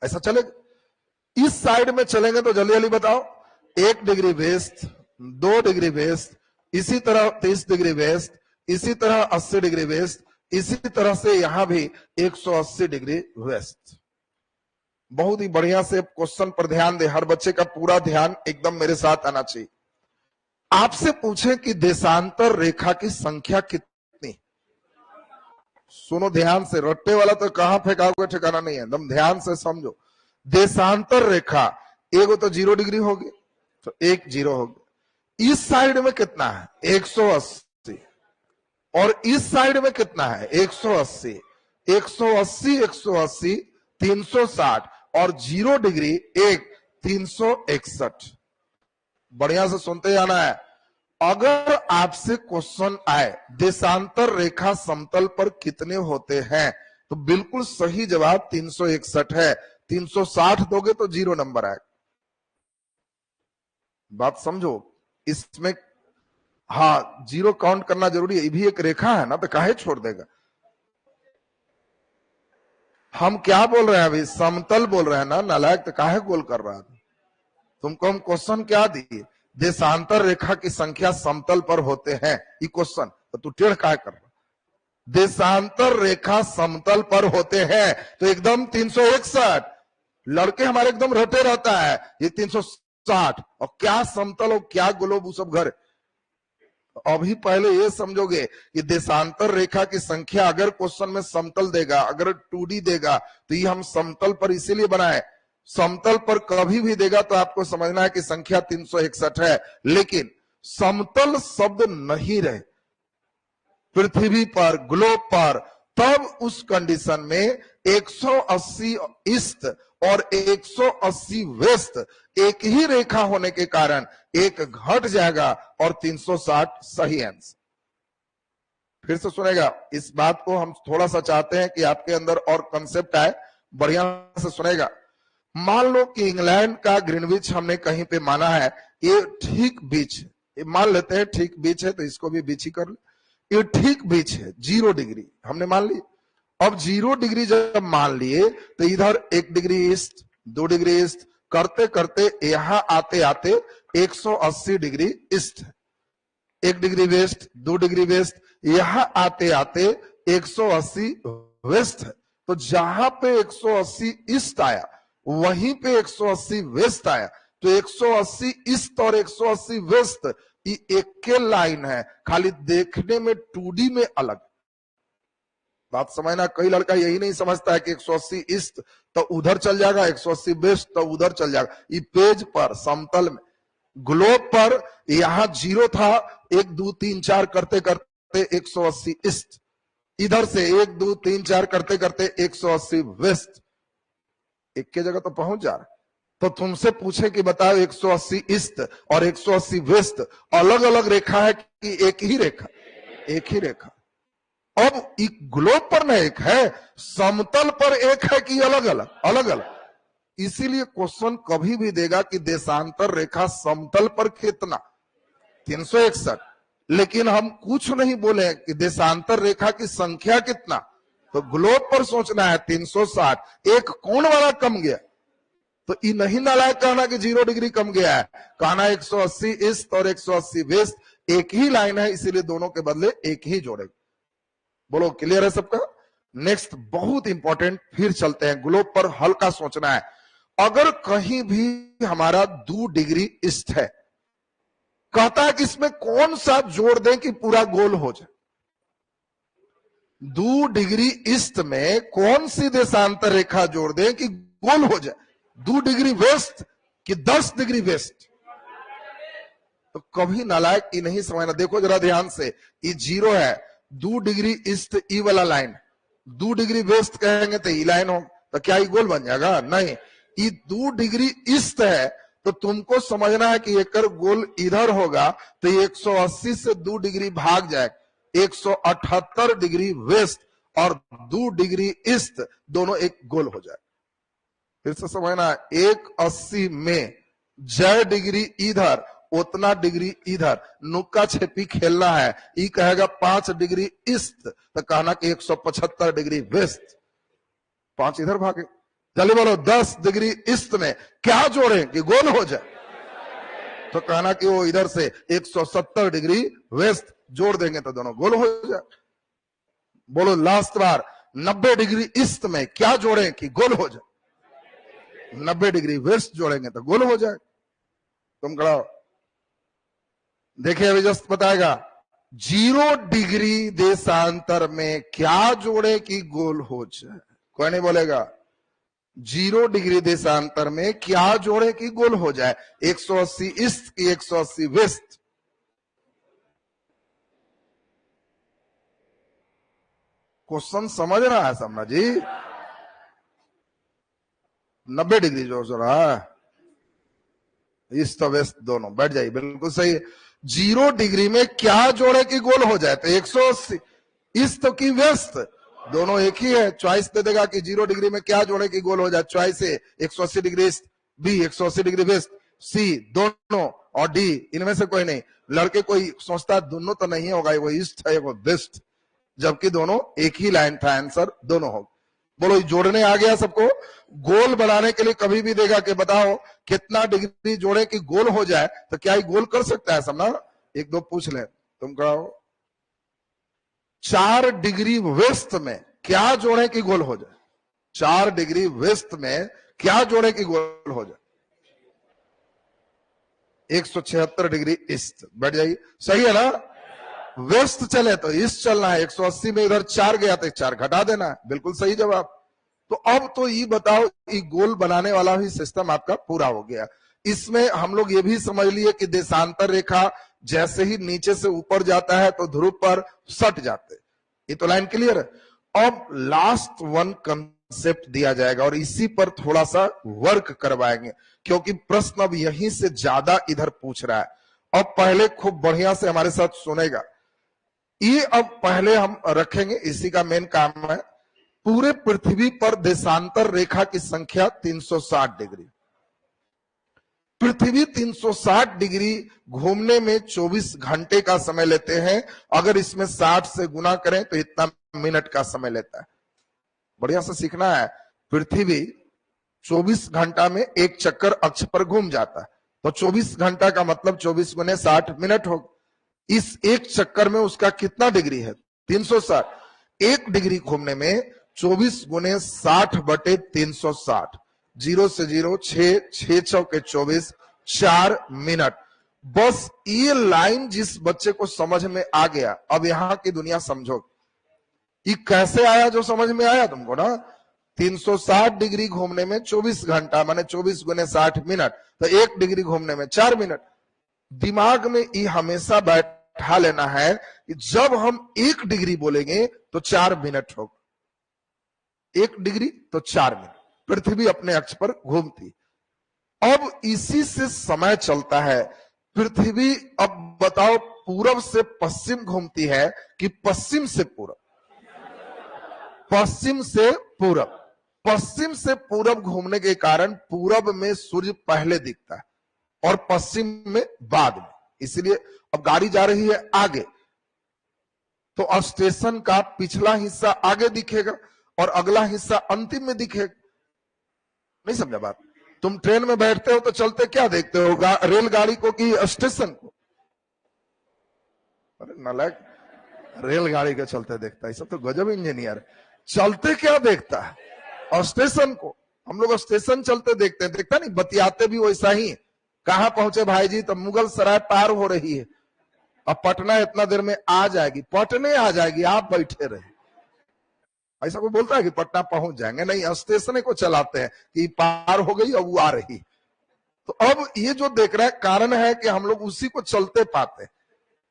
ऐसा चलेगा। इस साइड में चलेंगे तो जल्दी जल्दी बताओ, 1 डिग्री वेस्ट, 2 डिग्री वेस्ट, इसी तरह 30 डिग्री वेस्ट, इसी तरह 80 डिग्री वेस्ट, इसी तरह से यहां भी 180 डिग्री वेस्ट। बहुत ही बढ़िया से क्वेश्चन पर ध्यान दे, हर बच्चे का पूरा ध्यान एकदम मेरे साथ आना चाहिए। आपसे पूछे कि देशांतर रेखा की संख्या कितनी? सुनो ध्यान से, रट्टे वाला तो कहां फेंकाओगे ठिकाना नहीं है, एकदम ध्यान से समझो। देशांतर रेखा एगो तो 0 डिग्री होगी, तो एक 0 होगी। इस साइड में कितना है 180, और इस साइड में कितना है 180, 180 180 360, और 0 डिग्री एक 361। बढ़िया से सुनते जाना है। अगर आपसे क्वेश्चन आए देशांतर रेखा समतल पर कितने होते हैं, तो बिल्कुल सही जवाब 361 है। 360 दोगे तो 0 नंबर आएगा। बात समझो इसमें। हाँ, 0 काउंट करना जरूरी है, ये भी एक रेखा है ना, तो काहे छोड़ देगा। हम क्या बोल रहे हैं अभी, समतल बोल रहे हैं ना, नालायक, तो काहे गोल कर रहा था। तुमको हम क्वेश्चन क्या दिए, देशांतर रेखा की संख्या समतल पर होते हैं, ये क्वेश्चन, तो तू टेढ़ काहे कर रहा। देशांतर रेखा समतल पर होते हैं, तो एकदम 361। लड़के हमारे एकदम रटे रहता है, ये 360, और क्या समतल और क्या ग्लोब, वो सब घर। अभी पहले ये समझोगे कि देशांतर रेखा की संख्या अगर क्वेश्चन में समतल देगा, अगर 2D देगा, तो ये हम समतल पर इसीलिए बनाए। समतल पर कभी भी देगा तो आपको समझना है कि संख्या 361 है, लेकिन समतल शब्द नहीं रहे पृथ्वी पर, ग्लोब पर, तब उस कंडीशन में 180 ईस्ट और 180 वेस्ट एक ही रेखा होने के कारण एक घट जाएगा और 360 सही आंसर। फिर से सुनेगा, इस बात को हम थोड़ा सा चाहते हैं कि आपके अंदर और कंसेप्ट आए, बढ़िया से सुनेगा। मान लो कि इंग्लैंड का ग्रीनविच हमने कहीं पे माना है, ये ठीक बीच है, मान लेते हैं ठीक बीच है, तो इसको भी बीच ही कर ले। ये ठीक बीच है, 0 डिग्री हमने मान ली। अब 0 डिग्री जब मान लिए, तो इधर 1 डिग्री ईस्ट, 2 डिग्री ईस्ट करते करते यहां आते आते 180 degree east, 1 degree west, 2 degree west, यहां आते आते 180 वेस्ट है। तो जहां पे 180 ईस्ट आया, वहीं पे 180 वेस्ट आया, तो 180 ईस्ट और 180 वेस्ट ये एक के लाइन है, खाली देखने में 2D में अलग। बात समझना, कई लड़का यही नहीं समझता है कि 180 ईस्ट तो उधर चल जाएगा, 180 वेस्ट तो उधर चल जाएगा। ये पेज पर समतल में, ग्लोब पर यहां 0 था, 1 2 3 4 करते करते 180 ईस्ट, इधर से 1 2 3 4 करते करते 180 वेस्ट, एक के जगह तो पहुंच जा रहा। तो तुमसे पूछे कि बताओ 180 ईस्ट और 180 वेस्ट अलग अलग रेखा है कि एक ही रेखा, एक ही रेखा। अब ग्लोब पर ना एक है, समतल पर एक है कि अलग अलग, अलग अलग। इसीलिए क्वेश्चन कभी भी देगा कि देशांतर रेखा समतल पर कितना 361, लेकिन हम कुछ नहीं बोले कि देशांतर रेखा की संख्या कितना, तो ग्लोब पर सोचना है 360, एक कोण वाला कम गया, तो ये नहीं नालायक कहना कि 0 डिग्री कम गया है, कहना 180 ईस्ट और 180 वेस्ट एक ही लाइन है, इसीलिए दोनों के बदले एक ही जोड़ेगा। बोलो क्लियर है सबका। नेक्स्ट बहुत इंपॉर्टेंट, फिर चलते हैं, ग्लोब पर हल्का सोचना है। अगर कहीं भी हमारा 2 डिग्री ईस्ट है, कहता है कि इसमें कौन सा जोड़ दें कि पूरा गोल हो जाए। 2 डिग्री ईस्ट में कौन सी देशांतर रेखा जोड़ दें कि गोल हो जाए, 2 डिग्री वेस्ट कि 10 डिग्री वेस्ट। तो कभी नालायक ये नहीं समझना। देखो जरा ध्यान से, ये 0 है, 2 डिग्री ईस्ट ई वाला लाइन, 2 डिग्री वेस्ट कहेंगे तो ई लाइन हो, तो क्या ये गोल बन जाएगा, नहीं। ये 2 डिग्री ईस्ट है, तो तुमको समझना है कि एक गोल इधर होगा, तो 180 से 2 डिग्री भाग जाए, 178 डिग्री वेस्ट और 2 डिग्री ईस्ट दोनों एक गोल हो जाए। फिर से समझना, 180 में जय डिग्री इधर, उतना डिग्री इधर, नुक्का छेपी खेलना है। ये कहेगा 5 डिग्री ईस्ट, तो कहना कि 175 डिग्री वेस्ट, 5 इधर भागे। चलिए बोलो 10 डिग्री ईस्ट में क्या जोड़े कि गोल हो जाए, तो कहना कि वो इधर से 170 डिग्री वेस्ट जोड़ देंगे तो दोनों गोल हो जाए। बोलो लास्ट बार, 90 डिग्री ईस्ट में क्या जोड़े कि गोल हो जाए, 90 डिग्री वेस्ट जोड़ेंगे तो गोल हो जाए। तुम खड़ा देखिए, अभी जस्ट बताएगा 0 डिग्री देशांतर में क्या जोड़े कि गोल हो जाए? कोई नहीं बोलेगा। 0 डिग्री देशांतर में क्या जोड़े कि गोल हो जाए? 180 ईस्ट की 180 वेस्ट। क्वेश्चन समझ रहा है समझा जी? 90 डिग्री जोड़ रहा है, ईस्ट और वेस्ट दोनों। बैठ जाइए, बिल्कुल सही है। 0 डिग्री में क्या जोड़े कि गोल हो जाए? तो 180 ईस्ट की वेस्ट, दोनों एक ही है। चॉइस दे देगा कि 0 डिग्री में क्या जोड़े कि गोल हो जाए। चॉइस है 180 degree east, B 180 degree west, C दोनों, और डी इनमें से कोई नहीं। लड़के कोई सोचता दोनों तो नहीं होगा, वो ईस्ट है वो वेस्ट, जबकि दोनों एक ही लाइन था। आंसर दोनों हो। बोलो जोड़ने आ गया सबको? गोल बनाने के लिए कभी भी देगा कि बताओ कितना डिग्री जोड़े कि गोल हो जाए, तो क्या ये गोल कर सकता है? समझा? एक दो पूछ ले, तुम कहो 4 डिग्री वेस्ट में क्या जोड़े कि गोल हो जाए? 4 डिग्री वेस्ट में क्या जोड़े कि गोल हो जाए? 176 डिग्री ईस्ट। बैठ जाइए, सही है ना? वेस्ट चले तो ईस्ट चलना है। 180 में इधर 4 गया तो 4 घटा देना है। बिल्कुल सही जवाब। तो अब तो ये बताओ, ये गोल बनाने वाला भी सिस्टम आपका पूरा हो गया। इसमें हम लोग ये भी समझ लिए कि देशांतर रेखा जैसे ही नीचे से ऊपर जाता है तो ध्रुव पर सट जाते। ये तो लाइन क्लियर है। अब लास्ट वन कंसेप्ट दिया जाएगा और इसी पर थोड़ा सा वर्क करवाएंगे, क्योंकि प्रश्न अब यहीं से ज्यादा इधर पूछ रहा है। अब पहले खूब बढ़िया से हमारे साथ सुनेगा। ये अब पहले हम रखेंगे, इसी का मेन काम है। पूरे पृथ्वी पर देशांतर रेखा की संख्या 360 डिग्री। पृथ्वी 360 डिग्री घूमने में 24 घंटे का समय लेते हैं। अगर इसमें 60 से गुना करें तो इतना मिनट का समय लेता है। बढ़िया से सीखना है। पृथ्वी 24 घंटा में एक चक्कर अक्ष पर घूम जाता है, तो 24 घंटा का मतलब 24 गुने 60 मिनट हो। इस एक चक्कर में उसका कितना डिग्री है? 360। एक डिग्री घूमने में 24 गुने 60 बटे 360, 0 से 0, 6 चौके 24, 4 मिनट। बस ये लाइन जिस बच्चे को समझ में आ गया, अब यहां की दुनिया समझो। ये कैसे आया जो समझ में आया तुमको ना? 360 डिग्री घूमने में 24 घंटा माने 24 गुने 60 मिनट, तो एक डिग्री घूमने में 4 मिनट। दिमाग में ये हमेशा बैठा लेना है कि जब हम 1 डिग्री बोलेंगे तो 4 मिनट होगा। 1 डिग्री तो 4 मिनट पृथ्वी अपने अक्ष पर घूमती। अब इसी से समय चलता है। पृथ्वी अब बताओ पूरब से पश्चिम घूमती है कि पश्चिम से पूरब? पश्चिम से पूरब। पश्चिम से पूरब घूमने के कारण पूरब में सूर्य पहले दिखता है और पश्चिम में बाद में। इसलिए अब गाड़ी जा रही है आगे, तो स्टेशन का पिछला हिस्सा आगे दिखेगा और अगला हिस्सा अंतिम में दिखेगा। नहीं समझा बात? तुम ट्रेन में बैठते हो तो चलते क्या देखते हो? रेलगाड़ी को कि स्टेशन को? अरे नालायक, रेलगाड़ी के चलते देखता है। सब तो गजब इंजीनियर। चलते क्या देखता है? और स्टेशन को। हम लोग स्टेशन चलते देखते हैं, देखता नहीं? बतियाते भी वैसा ही। कहां पहुंचे भाई जी? तो मुगल सराय पार हो रही है, अब पटना इतना देर में आ जाएगी। पटने आ जाएगी, आप बैठे रहे। ऐसा कोई बोलता है कि पटना पहुंच जाएंगे? नहीं, स्टेशन को चलाते हैं कि पार हो गई अब वो आ रही। तो अब ये जो देख रहा है कारण है कि हम लोग उसी को चलते पाते हैं।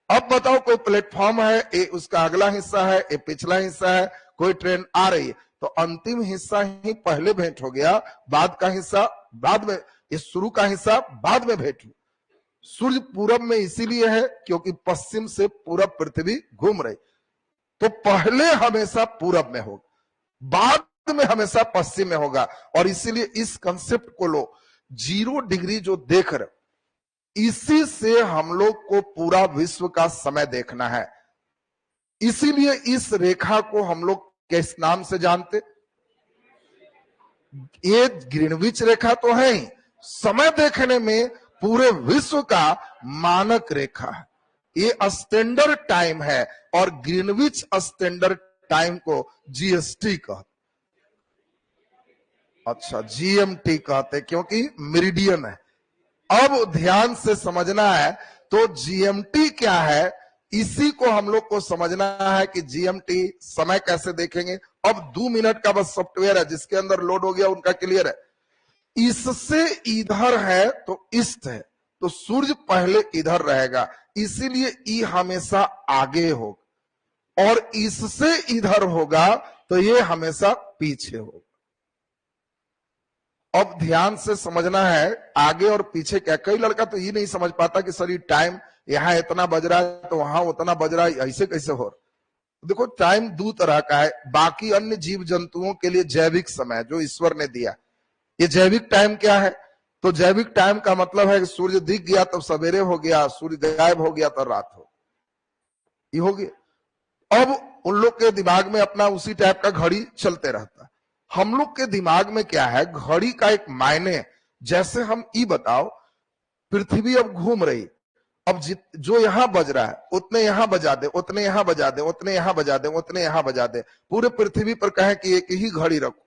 अब बताओ कोई प्लेटफॉर्म है, ए उसका अगला हिस्सा है, ए पिछला हिस्सा है, कोई ट्रेन आ रही है, तो अंतिम हिस्सा ही पहले भेंट हो गया, बाद का हिस्सा बाद में, इस शुरू का हिस्सा बाद में भेंट हुआ। सूर्य पूरब में इसीलिए है क्योंकि पश्चिम से पूरब पृथ्वी घूम रही, तो पहले हमेशा पूरब में होगा, बाद में हमेशा पश्चिम में होगा। और इसीलिए इस कंसेप्ट को लो, 0 डिग्री जो देख रहे, इसी से हम लोग को पूरा विश्व का समय देखना है। इसीलिए इस रेखा को हम लोग किस नाम से जानते? ये ग्रीनविच रेखा तो है ही, समय देखने में पूरे विश्व का मानक रेखा है। ये स्टैंडर्ड टाइम है और ग्रीनविच स्टैंडर्ड टाइम को जीएसटी कहते। अच्छा, जीएमटी कहते क्योंकि मेरिडियन है। अब ध्यान से समझना है, तो जीएमटी क्या है? इसी को हम लोग को समझना है कि जीएमटी समय कैसे देखेंगे। अब 2 मिनट का बस सॉफ्टवेयर है, जिसके अंदर लोड हो गया उनका क्लियर है। इससे इधर है तो ईस्ट है, तो सूर्य पहले इधर रहेगा, इसीलिए ई हमेशा आगे होगा, और इससे इधर होगा तो ये हमेशा पीछे होगा। अब ध्यान से समझना है आगे और पीछे क्या। कई लड़का तो ये नहीं समझ पाता कि सर ये टाइम यहां इतना बज रहा है तो वहां उतना बज रहा है, ऐसे कैसे हो रहा। देखो टाइम दो तरह का है। बाकी अन्य जीव जंतुओं के लिए जैविक समय जो ईश्वर ने दिया, ये जैविक टाइम क्या है। तो जैविक टाइम का मतलब है कि सूर्य दिख गया तब सवेरे हो गया, सूर्य गायब हो गया तो रात हो, ये हो गया। अब उन लोग के दिमाग में अपना उसी टाइप का घड़ी चलते रहता है। हम लोग के दिमाग में क्या है, घड़ी का एक मायने। जैसे हम ई बताओ, पृथ्वी अब घूम रही, अब जो यहां बज रहा है उतने यहां बजा दे, उतने यहां बजा दे, उतने यहां बजा दे, उतने यहां बजा दे। पूरे पृथ्वी पर कहें कि एक ही घड़ी रखो,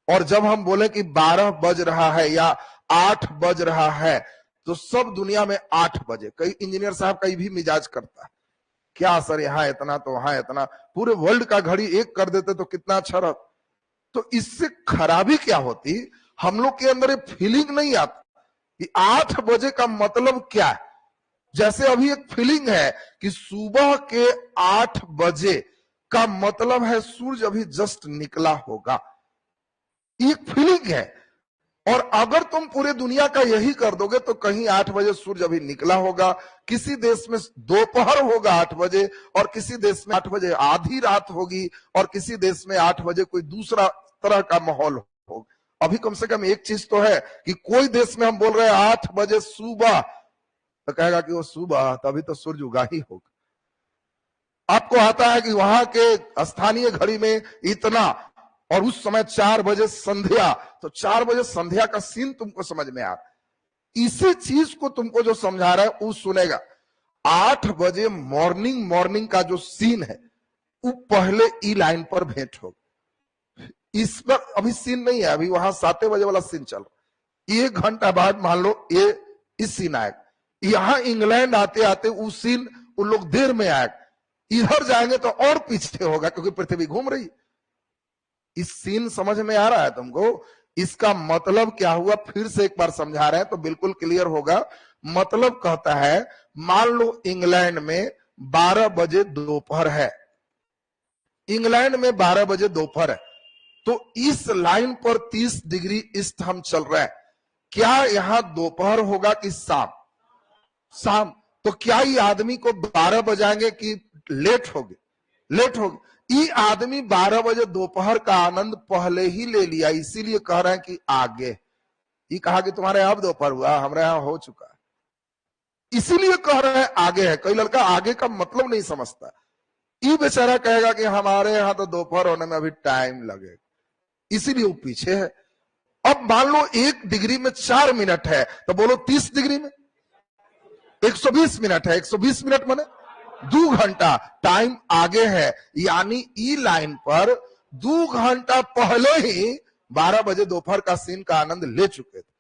और जब हम बोले कि 12 बज रहा है या 8 बज रहा है, तो सब दुनिया में 8 बजे। कई इंजीनियर साहब का भी मिजाज करता है, क्या सर यहाँ इतना तो वहां इतना, पूरे वर्ल्ड का घड़ी एक कर देते तो कितना अच्छा रहता। तो इससे खराबी क्या होती, हम लोग के अंदर एक फीलिंग नहीं आती कि 8 बजे का मतलब क्या है। जैसे अभी एक फीलिंग है कि सुबह के 8 बजे का मतलब है सूरज अभी जस्ट निकला होगा, एक फीलिंग है। और अगर तुम पूरे दुनिया का यही कर दोगे तो कहीं 8 बजे सूर्य अभी निकला होगा, किसी देश में दोपहर होगा 8 बजे, और किसी देश में 8 बजे आधी रात होगी, और किसी देश में 8 बजे कोई दूसरा तरह का माहौल होगा। अभी कम से कम एक चीज तो है कि कोई देश में हम बोल रहे हैं 8 बजे सुबह, तो कहेगा कि वो सुबह, तभी तो सूर्य उगा ही होगा। आपको आता है कि वहां के स्थानीय घड़ी में इतना, और उस समय 4 बजे संध्या, तो 4 बजे संध्या का सीन तुमको समझ में आ रहा। इसी चीज को तुमको जो समझा रहा है वो सुनेगा। 8 बजे मॉर्निंग का जो सीन है वो पहले ई लाइन पर भेंट होगा। इस पर अभी सीन नहीं है, अभी वहां 7 बजे वाला सीन चल रहा। 1 घंटा बाद मान लो ये इस सीन आएगा। यहां इंग्लैंड आते आते वो सीन उन लोग देर में आएगा, इधर जाएंगे तो और पीछे होगा, क्योंकि पृथ्वी घूम रही। इस सीन समझ में आ रहा है तुमको? इसका मतलब क्या हुआ, फिर से एक बार समझा रहे हैं तो बिल्कुल क्लियर होगा। मतलब कहता है, मान लो इंग्लैंड में 12 बजे दोपहर है, इंग्लैंड में 12 बजे दोपहर है, तो इस लाइन पर 30 डिग्री ईस्ट हम चल रहे हैं। क्या यहां दोपहर होगा कि शाम? शाम। तो क्या ये आदमी को 12 बजाएंगे कि लेट होगी? लेट होगी। ये आदमी 12 बजे दोपहर का आनंद पहले ही ले लिया, इसीलिए कह रहे हैं कि आगे। ये कहा कि तुम्हारे यहां दोपहर हुआ, हमारे यहां हो चुका है, इसीलिए कह रहे हैं आगे है। कई लड़का आगे का मतलब नहीं समझता, ये बेचारा कहेगा कि हमारे यहां तो दोपहर होने में अभी टाइम लगेगा, इसीलिए वो पीछे है। अब मान लो 1 डिग्री में 4 मिनट है, तो बोलो 30 डिग्री में 120 मिनट है, 120 मिनट माने 2 घंटा टाइम आगे है। यानी ई लाइन पर 2 घंटा पहले ही 12 बजे दोपहर का सीन का आनंद ले चुके थे,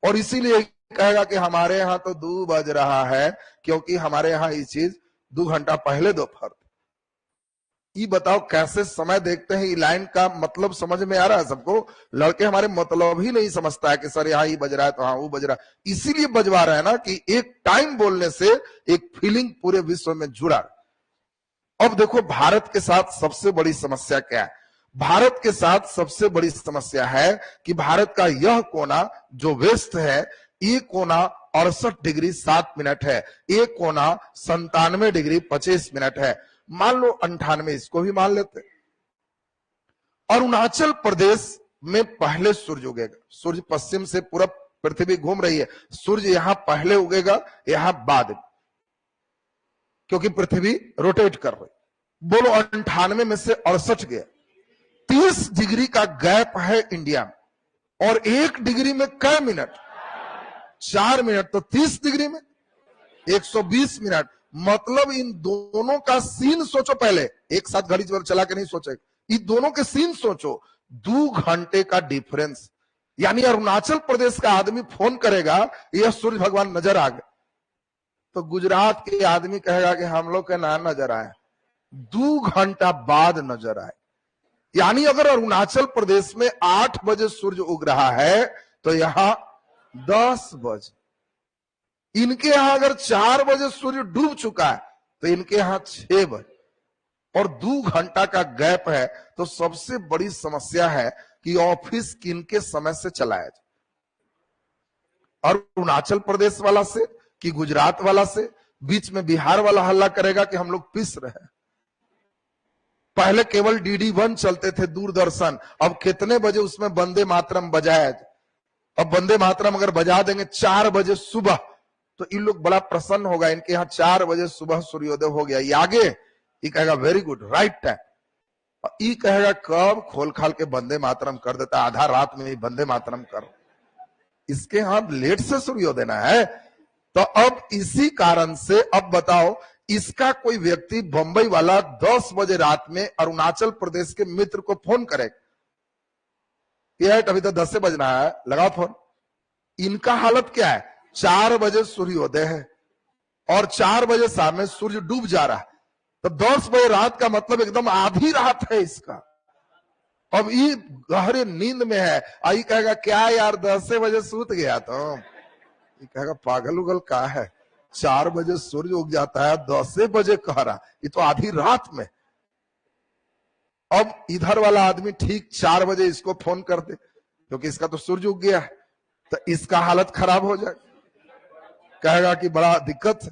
और इसीलिए कहेगा कि हमारे यहां तो 2 बज रहा है, क्योंकि हमारे यहां ये चीज 2 घंटा पहले दोपहर। ये बताओ कैसे समय देखते हैं। ये लाइन का मतलब समझ में आ रहा है सबको? लड़के हमारे मतलब ही नहीं समझता है कि सर यहाँ ये बज रहा है तो हाँ वो बज रहा है। इसीलिए बजवा रहे हैं ना कि एक टाइम बोलने से एक फीलिंग पूरे विश्व में जुड़ा। अब देखो भारत के साथ सबसे बड़ी समस्या क्या है। भारत के साथ सबसे बड़ी समस्या है कि भारत का यह कोना जो वेस्ट है, ये कोना 68 डिग्री 7 मिनट है, एक कोना 97 डिग्री 25 मिनट है। मान लो 98, इसको भी मान लेते। अरुणाचल प्रदेश में पहले सूर्य उगेगा। सूर्य पश्चिम से पूरा पृथ्वी घूम रही है, सूर्य यहां पहले उगेगा, यहां बाद, क्योंकि पृथ्वी रोटेट कर रही। बोलो 98 में से 68 गया, 30 डिग्री का गैप है इंडिया में, और 1 डिग्री में कै मिनट? 4 मिनट, तो 30 डिग्री में 120 मिनट। मतलब इन दोनों का सीन सोचो, पहले एक साथ घड़ी चला के नहीं सोचेगा, इन दोनों के सीन सोचो। 2 घंटे का डिफरेंस। यानी अरुणाचल प्रदेश का आदमी फोन करेगा, यह सूर्य भगवान नजर आ गए, तो गुजरात के आदमी कहेगा कि हम लोग के ना नजर आए, 2 घंटा बाद नजर आए। यानी अगर अरुणाचल प्रदेश में 8 बजे सूर्य उग रहा है तो यहां 10 बजे, इनके यहां अगर 4 बजे सूर्य डूब चुका है तो इनके यहां 6 बजे, और 2 घंटा का गैप है। तो सबसे बड़ी समस्या है कि ऑफिस किनके समय से चलाया जाए, अरुणाचल प्रदेश वाला से कि गुजरात वाला से? बीच में बिहार वाला हल्ला करेगा कि हम लोग पिस रहे हैं। पहले केवल DD1 चलते थे दूरदर्शन, अब कितने बजे उसमें वंदे मातरम बजाया जाए। अब वंदे मातरम अगर बजा देंगे 4 बजे सुबह तो इन लोग बड़ा प्रसन्न होगा, इनके यहाँ 4 बजे सुबह सूर्योदय हो गया। ये आगे ये कहेगा वेरी गुड, राइट टाइम। ये कहेगा कब खोल खाल के वंदे मातरम कर देता, आधा रात में ही वंदे मातरम करो। इसके हाथ लेट से सूर्योदय ना है। तो अब इसी कारण से अब बताओ, इसका कोई व्यक्ति बंबई वाला 10 बजे रात में अरुणाचल प्रदेश के मित्र को फोन करे, अभी तो 10 से बजना है, लगाओ फोन। इनका हालत क्या है? 4 बजे सूर्योदय है और 4 बजे शाम में सूर्य डूब जा रहा है। तो 10 बजे रात का मतलब एकदम आधी रात है इसका। अब ये गहरे नींद में है, आई कहेगा क्या यार 10 बजे सूत गया तो? ये कहेगा पागल उगल का है, 4 बजे सूर्य उग जाता है, 10 बजे कह रहा, ये तो आधी रात में। अब इधर वाला आदमी ठीक 4 बजे इसको फोन कर दे क्योंकि इसका तो सूर्य उग गया है, तो इसका हालत खराब हो जाए, कहेगा कि बड़ा दिक्कत।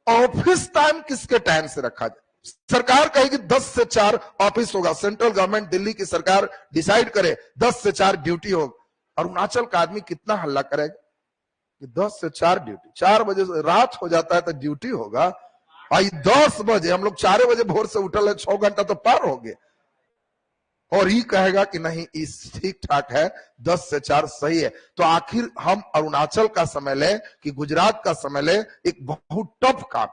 ऑफिस टाइम किसके टाइम से रखा जाए? सरकार कहेगी 10 से 4 ऑफिस होगा, सेंट्रल गवर्नमेंट दिल्ली की सरकार डिसाइड करे 10 से 4 ड्यूटी होगा। अरुणाचल का आदमी कितना हल्ला करेगा कि 10 से 4 ड्यूटी, 4 बजे रात हो जाता है तो ड्यूटी होगा। भाई 10 बजे हम लोग 4 बजे भोर से उठल है, 6 घंटा तो पार हो गए। और ये कहेगा कि नहीं इस ठीक ठाक है, 10 से 4 सही है। तो आखिर हम अरुणाचल का समय ले कि गुजरात का समय ले, एक बहुत टफ काम।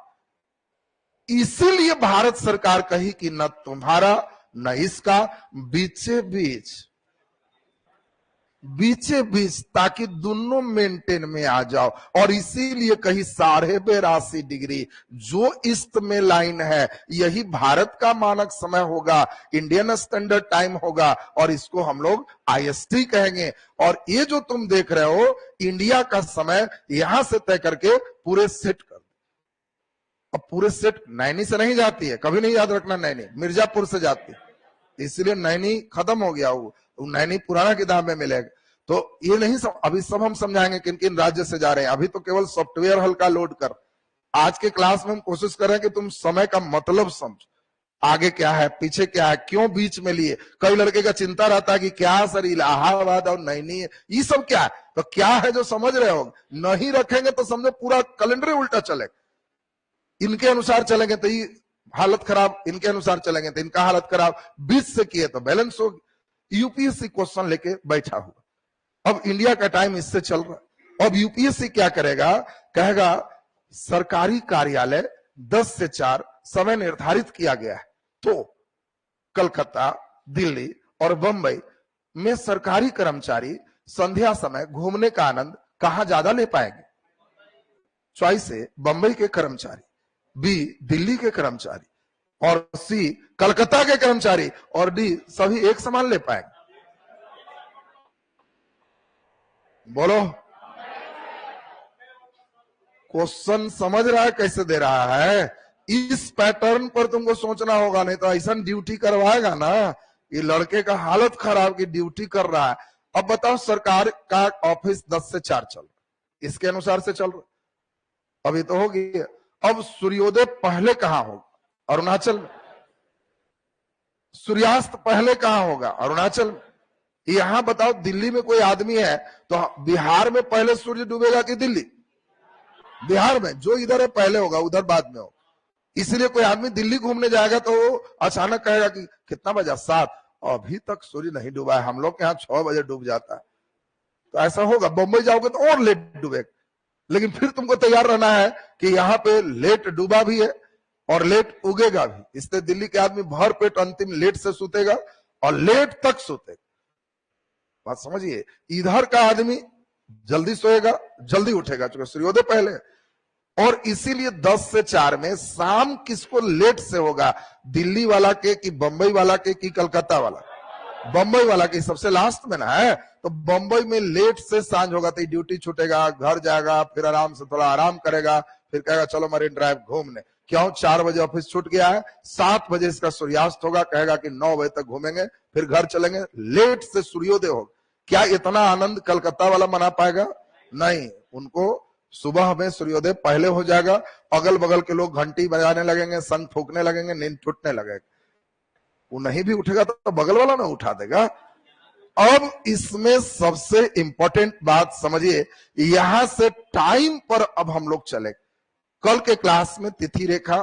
इसीलिए भारत सरकार कही कि न तुम्हारा न इसका, बीचे बीच ताकि दोनों मेंटेन में आ जाओ। और इसीलिए कही 82.5 डिग्री जो ईस्ट में लाइन है यही भारत का मानक समय होगा, इंडियन स्टैंडर्ड टाइम होगा, और इसको हम लोग IST कहेंगे। और ये जो तुम देख रहे हो इंडिया का समय यहां से तय करके पूरे सेट कर। अब पूरे सेट नैनी से नहीं जाती है, कभी नहीं याद रखना, नैनी मिर्जापुर से जाती है, इसलिए नैनी खत्म हो गया, वो नैनी पुराना किताब में मिलेगा। तो ये नहीं अभी सब हम समझाएंगे किन किन राज्य से जा रहे हैं, अभी तो केवल सॉफ्टवेयर हल्का लोड कर। आज के क्लास में हम कोशिश कर रहे हैं कि तुम समय का मतलब समझो, आगे क्या है पीछे क्या है, क्यों बीच में लिए। कई लड़के का चिंता रहता है कि क्या सर इलाहाबाद और नैनी है, ये सब क्या है? तो क्या है जो समझ रहे हो, नहीं रखेंगे तो समझो पूरा कैलेंडर उल्टा चलेगा। इनके अनुसार चलेंगे तो ये हालत खराब, इनके अनुसार चलेंगे तो इनका हालत खराब, बीच से किए तो बैलेंस होगी। यूपीएससी क्वेश्चन लेके बैठा हुआ, अब इंडिया का टाइम इससे चल रहा। अब यूपीएससी क्या करेगा, कहेगा सरकारी कार्यालय 10 से 4 समय निर्धारित किया गया है, तो कलकत्ता, दिल्ली और बंबई में सरकारी कर्मचारी संध्या समय घूमने का आनंद कहां ज्यादा ले पाएंगे? चॉइस ए बंबई के कर्मचारी, बी दिल्ली के कर्मचारी, और सी कलकत्ता के कर्मचारी, और डी सभी एक समान ले पाएंगे। बोलो, क्वेश्चन समझ रहा है कैसे दे रहा है? इस पैटर्न पर तुमको सोचना होगा, नहीं तो ऐसा ड्यूटी करवाएगा ना, ये लड़के का हालत खराब की ड्यूटी कर रहा है। अब बताओ सरकार का ऑफिस 10 से 4 चल रहा, इसके अनुसार से चल रहा, अभी तो होगी। अब सूर्योदय पहले कहां होगा? अरुणाचल में। सूर्यास्त पहले कहां होगा? अरुणाचल में। यहां बताओ दिल्ली में कोई आदमी है तो बिहार में पहले सूर्य डूबेगा कि दिल्ली? बिहार में, जो इधर है पहले होगा, उधर बाद में होगा। इसलिए कोई आदमी दिल्ली घूमने जाएगा तो वो अचानक कहेगा कि कितना बजा? 7, अभी तक सूर्य नहीं डूबा है, हम लोग के यहाँ 6 बजे डूब जाता है। तो ऐसा होगा। बंबई जाओगे तो और लेट डूबेगा, लेकिन फिर तुमको तैयार रहना है कि यहाँ पे लेट डूबा भी है और लेट उगेगा भी, इसलिए दिल्ली के आदमी भर पेट अंतिम लेट से सुतेगा और लेट तक सुतेगा। बात समझिए, इधर का आदमी जल्दी सोएगा जल्दी उठेगा, चूंकि सूर्योदय पहले। और इसीलिए 10 से 4 में शाम किसको लेट से होगा, दिल्ली वाला के कि बंबई वाला के कि कलकत्ता वाला, बंबई वाला की सबसे लास्ट में ना है, तो बंबई में लेट से सांझ होगा, तो ड्यूटी छूटेगा, घर जाएगा, फिर आराम से थोड़ा आराम करेगा, फिर कहेगा चलो मरीन ड्राइव घूमने। क्यों, 4 बजे ऑफिस छूट गया है, 7 बजे इसका सूर्यास्त होगा, कहेगा कि 9 बजे तक घूमेंगे, फिर घर चलेंगे, लेट से सूर्योदय होगा। क्या इतना आनंद कलकत्ता वाला मना पाएगा? नहीं, उनको सुबह में सूर्योदय पहले हो जाएगा, अगल बगल के लोग घंटी बजाने लगेंगे, शंख फूकने लगेंगे, नींद टूटने लगेगा। वो नहीं भी उठेगा तो बगल वाला ना उठा देगा। अब इसमें सबसे इंपॉर्टेंट बात समझिए, यहां से टाइम पर अब हम लोग चले। कल के क्लास में तिथि रेखा,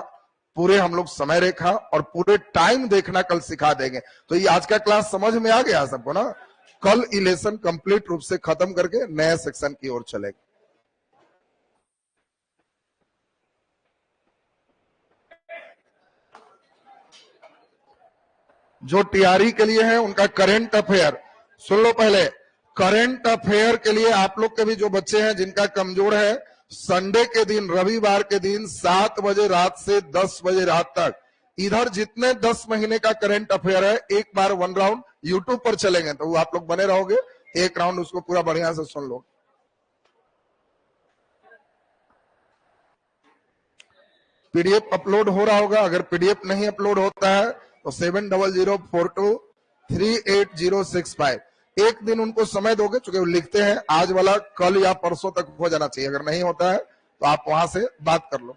पूरे हम लोग समय रेखा और पूरे टाइम देखना कल सिखा देंगे। तो ये आज का क्लास समझ में आ गया सबको ना? कल इलेक्शन कंप्लीट रूप से खत्म करके नए सेक्शन की ओर चलेंगे। जो टीआरई के लिए है उनका करंट अफेयर सुन लो पहले। करंट अफेयर के लिए आप लोग के भी जो बच्चे हैं जिनका कमजोर है, संडे के दिन, रविवार के दिन 7 बजे रात से 10 बजे रात तक इधर जितने 10 महीने का करंट अफेयर है, एक बार 1 राउंड यूट्यूब पर चलेंगे, तो वो आप लोग बने रहोगे, एक राउंड उसको पूरा बढ़िया से सुन लो। पीडीएफ अपलोड हो रहा होगा, अगर पीडीएफ नहीं अपलोड होता है तो 7042386065 एक दिन उनको समय दोगे, चूंकि वो लिखते हैं, आज वाला कल या परसों तक हो जाना चाहिए। अगर नहीं होता है तो आप वहां से बात कर लो।